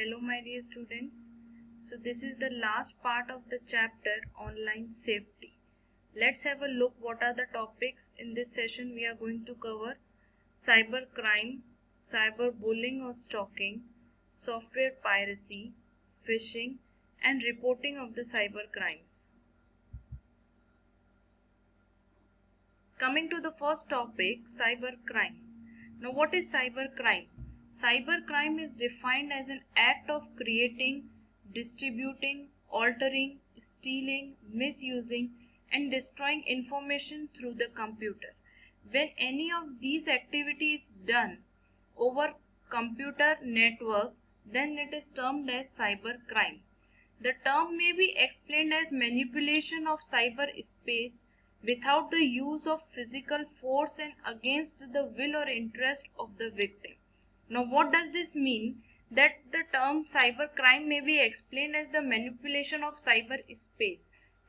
Hello my dear students. So this is the last part of the chapter online safety. Let's have a look what are the topics in this session we are going to cover. Cyber crime, cyber bullying or stalking, software piracy, phishing and reporting of the cyber crimes. Coming to the first topic, cyber crime. Now what is cyber crime? Cybercrime is defined as an act of creating, distributing, altering, stealing, misusing, and destroying information through the computer. When any of these activities is done over computer network, then it is termed as cybercrime. The term may be explained as manipulation of cyberspace without the use of physical force and against the will or interest of the victim. Now what does this mean? That the term cybercrime may be explained as the manipulation of cyberspace.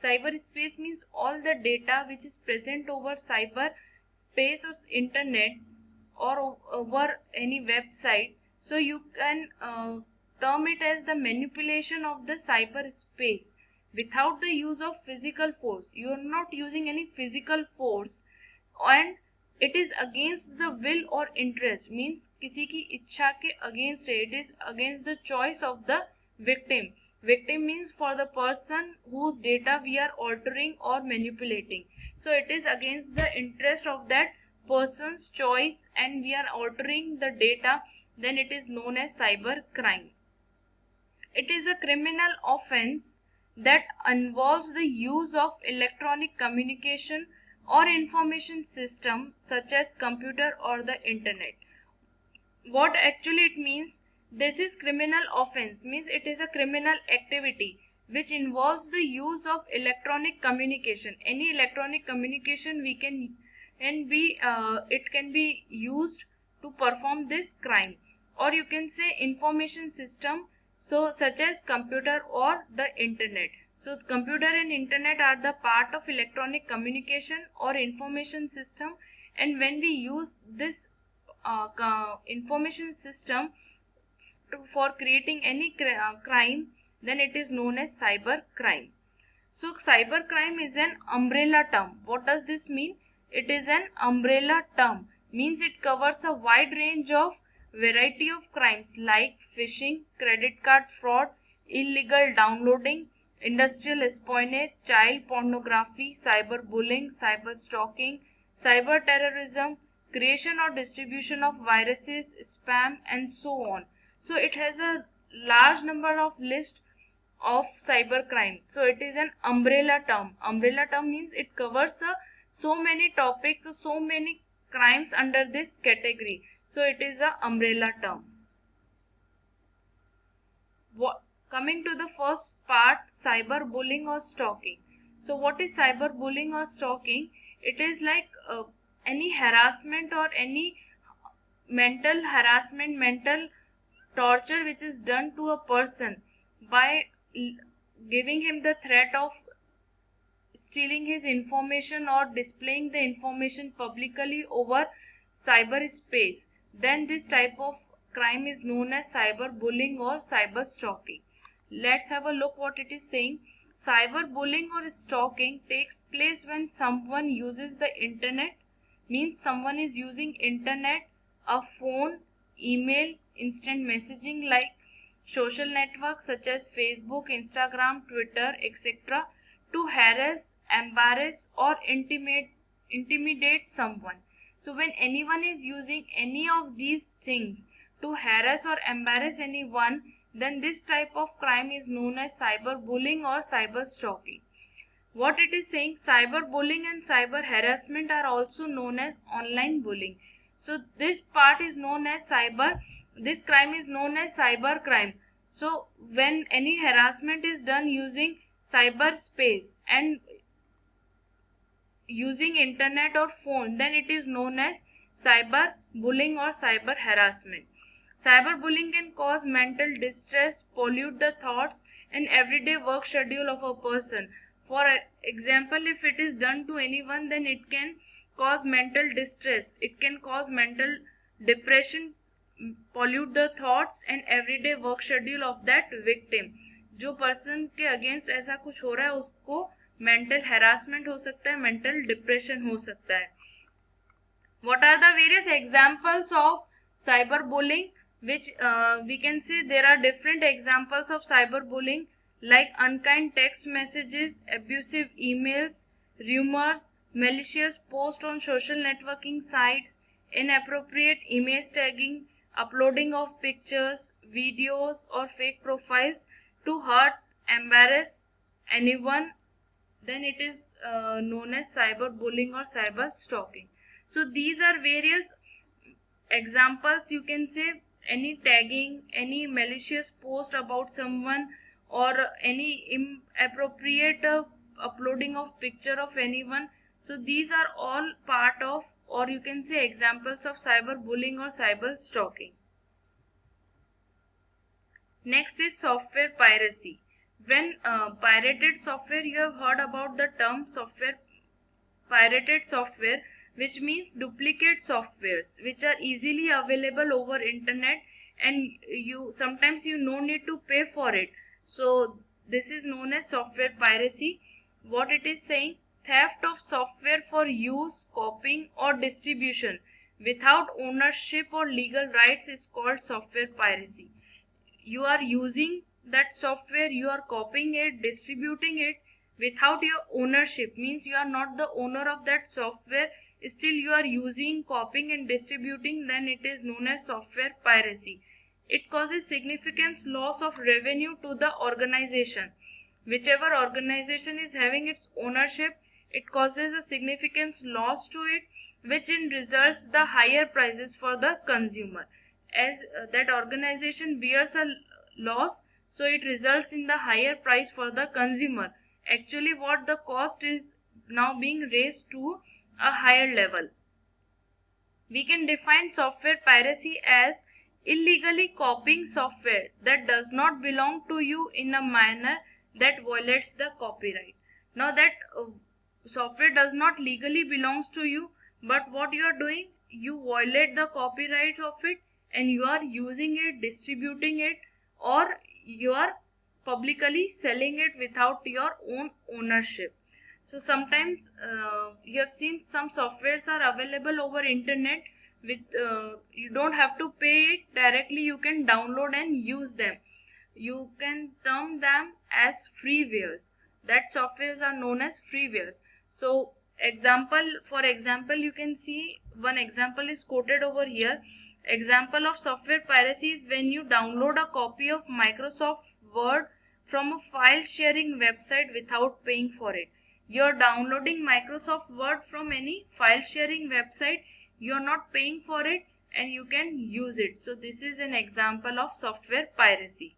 Cyberspace means all the data which is present over cyberspace or internet or over any website. So you can term it as the manipulation of the cyberspace without the use of physical force. You are not using any physical force and it is against the will or interest, means किसी की इच्छा के against है. It is against the choice of the victim. Victim means for the person whose data we are altering or manipulating. So it is against the interest of that person's choice and we are altering the data, then it is known as cyber crime. It is a criminal offense that involves the use of electronic communication or information system such as computer or the internet. What actually it means? This is criminal offense, means it is a criminal activity which involves the use of electronic communication. Any electronic communication we can it can be used to perform this crime, or you can say information system, so such as computer or the internet. So computer and internet are the part of electronic communication or information system, and when we use this information system for creating any crime, then it is known as cyber crime. So cyber crime is an umbrella term. What does this mean? It is an umbrella term, means it covers a wide range of variety of crimes like phishing, credit card fraud, illegal downloading, industrial espionage, child pornography, cyber bullying, cyber stalking, cyber terrorism, creation or distribution of viruses, spam and so on. So it has a large number of list of cyber crime. So it is an umbrella term. Umbrella term means it covers so many topics, so many crimes under this category. So it is a umbrella term. Coming to the first part, cyber bullying or stalking. So what is cyber bullying or stalking? It is like any harassment or any mental harassment, mental torture which is done to a person by giving him the threat of stealing his information or displaying the information publicly over cyberspace. Then this type of crime is known as cyber bullying or cyber stalking. Let's have a look what it is saying. Cyber bullying or stalking takes place when someone uses the internet, means someone is using internet, a phone, email, instant messaging like social networks such as Facebook, Instagram, Twitter, etc. to harass, embarrass or intimidate someone. So when anyone is using any of these things to harass or embarrass anyone, then this type of crime is known as cyber bullying or cyber stalking. What it is saying, cyber bullying and cyber harassment are also known as online bullying. So this part is known as this crime is known as cyber crime. So when any harassment is done using cyberspace and using internet or phone, then it is known as cyber bullying or cyber harassment. Cyberbullying can cause mental distress, pollute the thoughts and everyday work schedule of a person. For example, if it is done to anyone, then it can cause mental distress, it can cause mental depression, pollute the thoughts and everyday work schedule of that victim. जो person के against ऐसा कुछ हो रहा है उसको mental harassment हो सकता है, मेंटल डिप्रेशन हो सकता है. What are the various examples of cyberbullying? Which we can say there are different examples of cyberbullying like unkind text messages, abusive emails, rumors, malicious posts on social networking sites, inappropriate image tagging, uploading of pictures, videos or fake profiles to hurt, embarrass anyone. Then it is known as cyberbullying or cyber stalking. So these are various examples. You can say any tagging, any malicious post about someone, or any inappropriate uploading of picture of anyone. So these are all part of, or you can say examples of cyberbullying or cyber stalking. Next is software piracy. When pirated software, you have heard about the term software, pirated software, which means duplicate softwares which are easily available over internet, and sometimes you no need to pay for it. So this is known as software piracy. What it is saying, theft of software for use, copying or distribution without ownership or legal rights is called software piracy. You are using that software, you are copying it, distributing it without your ownership, means you are not the owner of that software, still you are using, copying and distributing, then it is known as software piracy. It causes significant loss of revenue to the organization. Whichever organization is having its ownership, it causes a significant loss to it, which in results the higher prices for the consumer. As that organization bears a loss, so it results in the higher price for the consumer. Actually what the cost is now being raised to a higher level. We can define software piracy as illegally copying software that does not belong to you in a manner that violates the copyright. Now that software does not legally belongs to you, but what you are doing, you violate the copyright of it and you are using it, distributing it, or you are publicly selling it without your own ownership. So sometimes you have seen some softwares are available over internet with you don't have to pay it directly, you can download and use them. You can term them as freewares. That softwares are known as freewares. So for example you can see one example is quoted over here. Example of software piracy is when you download a copy of Microsoft Word from a file sharing website without paying for it. You are downloading Microsoft Word from any file sharing website, you are not paying for it and you can use it. So this is an example of software piracy.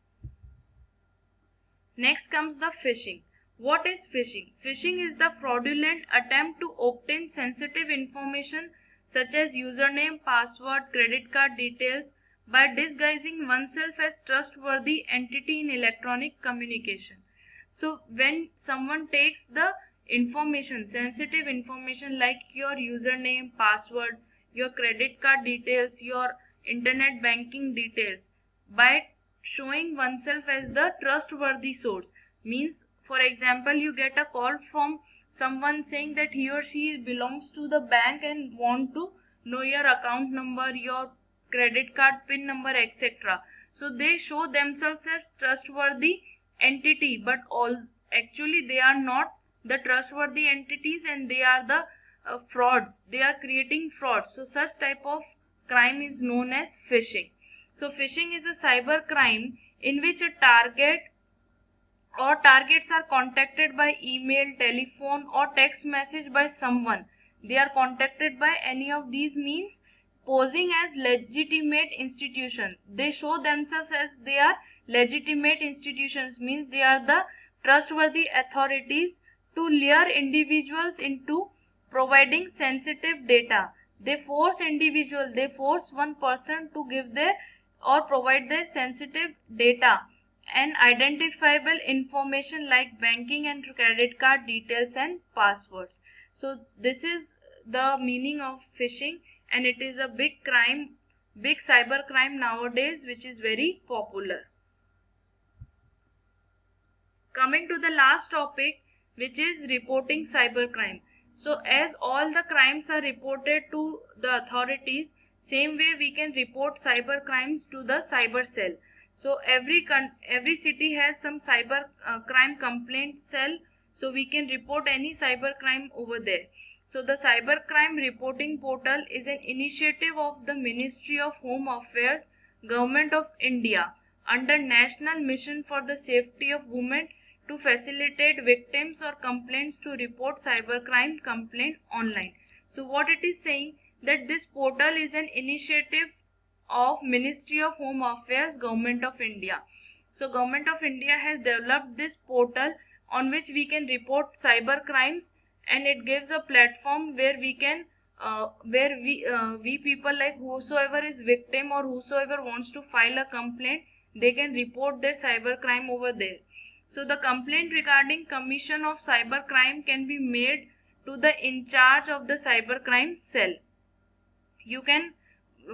Next comes the phishing. What is phishing? Phishing is the fraudulent attempt to obtain sensitive information such as username, password, credit card details by disguising oneself as trustworthy entity in electronic communication. So when someone takes the information, sensitive information like your username, password, your credit card details, your internet banking details, by showing oneself as the trustworthy source, means for example you get a call from someone saying that he or she belongs to the bank and want to know your account number, your credit card pin number, etc. So they show themselves as trustworthy entity, but actually they are not the trustworthy entities and they are the frauds. They are creating frauds. So such type of crime is known as phishing. So phishing is a cyber crime in which a target or targets are contacted by email, telephone or text message by someone. They are contacted by any of these means posing as legitimate institutions. They show themselves as they are legitimate institutions, means they are the trustworthy authorities, to lure individuals into providing sensitive data. They force one person to give their or provide their sensitive data and identifiable information like banking and credit card details and passwords. So this is the meaning of phishing, and it is a big crime big cyber crime nowadays which is very popular. Coming to the last topic, which is reporting cybercrime. So as all the crimes are reported to the authorities, same way we can report cyber crimes to the cyber cell. So every city has some cyber crime complaint cell, so we can report any cyber crime over there. So the cyber crime reporting portal is an initiative of the Ministry of Home Affairs, Government of India, under National Mission for the Safety of Women, to facilitate victims or complaints to report cybercrime complaint online. So what it is saying, that this portal is an initiative of Ministry of Home Affairs, Government of India. So Government of India has developed this portal on which we can report cyber crimes, and it gives a platform where we can we people, like whosoever is victim or whosoever wants to file a complaint, they can report their cyber crime over there. So the complaint regarding commission of cyber crime can be made to the in charge of the cyber crime cell. You can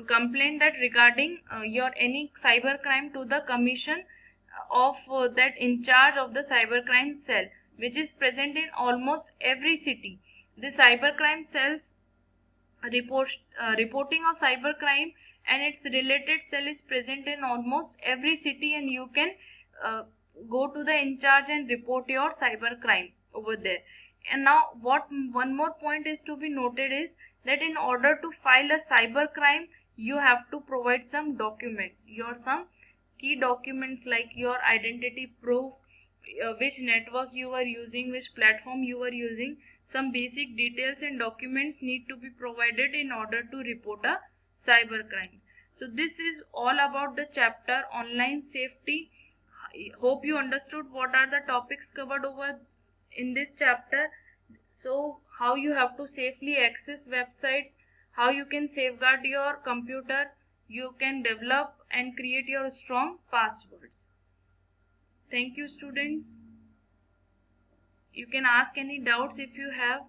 complain that regarding your any cyber crime to the commission of that in charge of the cyber crime cell, which is present in almost every city. The cyber crime cells reporting of cyber crime and its related cell is present in almost every city, and you can go to the in charge and report your cyber crime over there. And now what one more point is to be noted is that in order to file a cyber crime, you have to provide some documents, your some key documents like your identity proof, which network you are using, which platform you are using. Some basic details and documents need to be provided in order to report a cyber crime. So this is all about the chapter online safety. I hope you understood what are the topics covered over in this chapter. So how you have to safely access websites, how you can safeguard your computer, you can develop and create your strong passwords. Thank you, students. You can ask any doubts if you have.